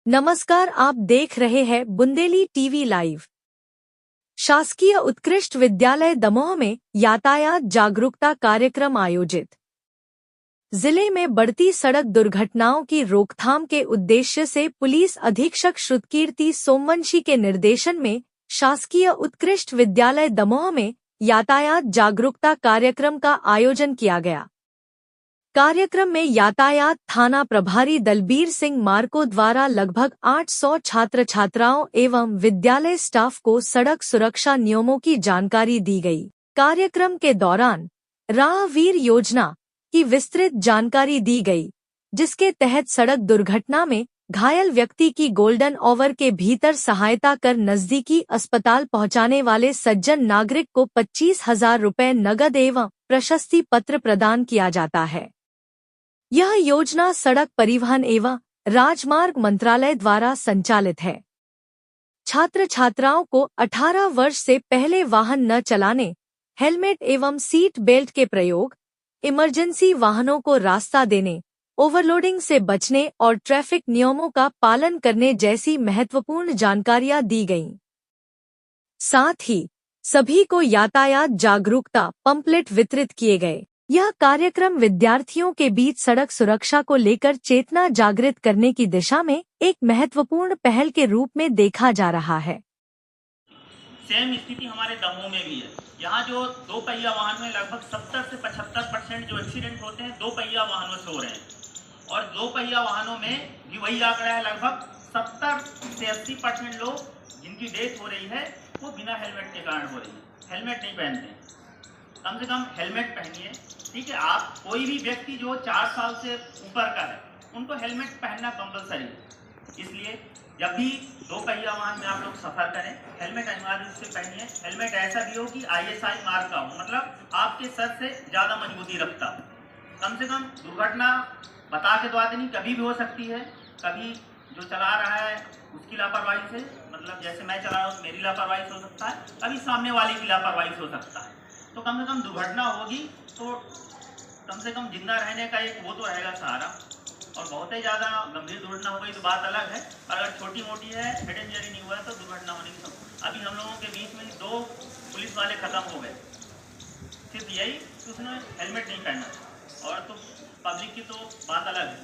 नमस्कार, आप देख रहे हैं बुंदेली टीवी लाइव। शासकीय उत्कृष्ट विद्यालय दमोह में यातायात जागरूकता कार्यक्रम आयोजित। जिले में बढ़ती सड़क दुर्घटनाओं की रोकथाम के उद्देश्य से पुलिस अधीक्षक श्रुतकीर्ति सोमवंशी के निर्देशन में शासकीय उत्कृष्ट विद्यालय दमोह में यातायात जागरूकता कार्यक्रम का आयोजन किया गया। कार्यक्रम में यातायात थाना प्रभारी दलबीर सिंह मार्को द्वारा लगभग 800 छात्र छात्राओं एवं विद्यालय स्टाफ को सड़क सुरक्षा नियमों की जानकारी दी गई। कार्यक्रम के दौरान राहवीर योजना की विस्तृत जानकारी दी गई, जिसके तहत सड़क दुर्घटना में घायल व्यक्ति की गोल्डन आवर के भीतर सहायता कर नजदीकी अस्पताल पहुंचाने वाले सज्जन नागरिक को 25,000 रुपये नगद एवं प्रशस्ति पत्र प्रदान किया जाता है। यह योजना सड़क परिवहन एवं राजमार्ग मंत्रालय द्वारा संचालित है। छात्र छात्राओं को 18 वर्ष से पहले वाहन न चलाने, हेलमेट एवं सीट बेल्ट के प्रयोग, इमरजेंसी वाहनों को रास्ता देने, ओवरलोडिंग से बचने और ट्रैफिक नियमों का पालन करने जैसी महत्वपूर्ण जानकारियां दी गईं। साथ ही सभी को यातायात जागरूकता पंपलेट वितरित किए गए। यह कार्यक्रम विद्यार्थियों के बीच सड़क सुरक्षा को लेकर चेतना जागृत करने की दिशा में एक महत्वपूर्ण पहल के रूप में देखा जा रहा है। सेम स्थिति हमारे दमोह में भी है। यहाँ जो दो पहिया वाहन में लगभग 70 से 75% जो एक्सीडेंट होते हैं दो पहिया वाहनों से हो रहे हैं, और दो पहिया वाहनों में भी वही आंकड़ा है, लगभग 70 से 80% लोग जिनकी डेथ हो रही है वो बिना हेलमेट के कारण हो रही है। हेलमेट नहीं पहनते हैं। कम से कम हेलमेट पहनिए, ठीक है। आप कोई भी व्यक्ति जो 4 साल से ऊपर का है उनको हेलमेट पहनना कंपलसरी है। इसलिए जब भी दो पहिया वाहन में आप लोग सफर करें, हेलमेट अनिवार्य रूप से पहनिए। हेलमेट ऐसा भी हो कि ISI मार्क का हो, मतलब आपके सर से ज़्यादा मजबूती रखता। कम से कम दुर्घटना बता के तो आते नहीं, कभी भी हो सकती है। कभी जो चला रहा है उसकी लापरवाही से, मतलब जैसे मैं चला रहा हूँ मेरी लापरवाही से हो सकता है, कभी सामने वाले की लापरवाही से हो सकता है। तो कम से कम दुर्घटना होगी तो कम से कम जिंदा रहने का एक वो तो रहेगा सहारा। और बहुत ही ज़्यादा गंभीर दुर्घटना हो गई तो बात अलग है, अगर छोटी मोटी है, हेड इंजरी नहीं हुआ है तो दुर्घटना होने की संभावना। अभी हम लोगों के बीच में 2 पुलिस वाले खत्म हो गए, सिर्फ यही कि उसने हेलमेट नहीं पहना। और तो पब्लिक की तो बात अलग है,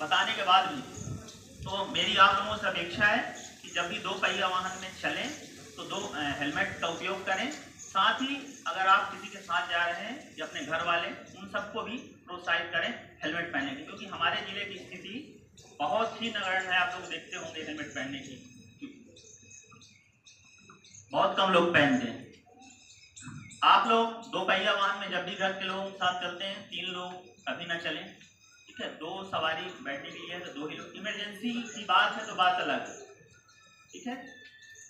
बताने के बाद भी। तो मेरी आप लोगों से अपेक्षा है कि जब भी दो पहिया वाहन में चलें तो हेलमेट का उपयोग करें। साथ ही अगर आप किसी के साथ जा रहे हैं या अपने घर वाले, उन सबको भी प्रोत्साहित करें हेलमेट पहनने की, क्योंकि हमारे जिले की स्थिति बहुत ही नगण्य है। आप लोग देखते होंगे हेलमेट पहनने की बहुत कम लोग पहनते हैं। आप लोग दो पहिया वाहन में जब भी घर के लोगों के साथ चलते हैं, 3 लोग कभी ना चलें, ठीक है। 2 सवारी बैठने के लिए तो 2 ही लोग। इमरजेंसी की बात है तो बात अलग है, ठीक है।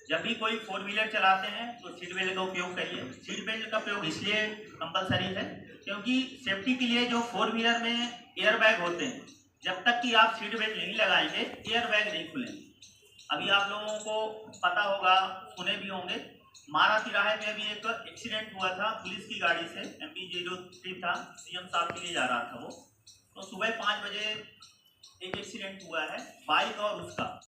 जब भी कोई 4 व्हीलर चलाते हैं तो सीट बेल्ट का उपयोग करिए। सीट बेल्ट का प्रयोग इसलिए कंपलसरी है क्योंकि सेफ्टी के लिए जो 4 व्हीलर में एयर बैग होते हैं, जब तक कि आप सीट बेल्ट नहीं लगाएंगे एयर बैग नहीं खुलेंगे। अभी आप लोगों को पता होगा, सुने भी होंगे, मारा तिराहे में भी एक एक्सीडेंट हुआ था पुलिस की गाड़ी से। MP03 था, CM साहब के लिए जा रहा था वो। तो सुबह 5 बजे एक एक्सीडेंट हुआ है, बाइक और उसका।